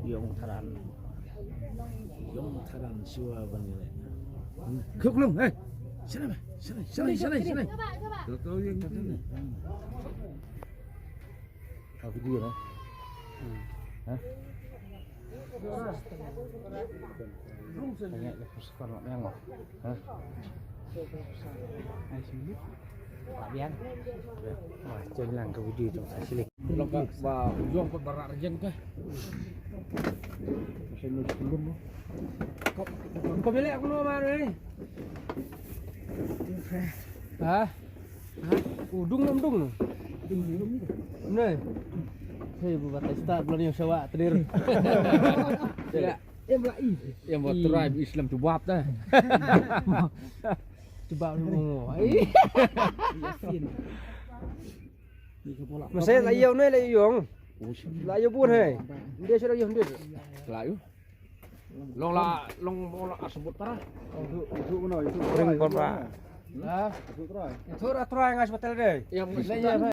Yong Taran siwa banyak. Kau belum? Sini. Kau yang sini. Kau video lah. Banyak lepas sekolah yang apa? Jangan bilang ke video tu asli. Kalau kau ujung pun berak rejeng ke? Masih nus belum. Kau beli aku nama ni. Udung. Ni. Hei, buat start belum yang sewa terir. Yang buat tribe Islam tu buat dah. Coba lu. Yasin. Masih layu ni layu. Layu pun hai. Dia sudah layu dia. Layu. Long sebut parah. Itu mana? Itu. Ring kon pak. Itu try ngas betul deh. Yang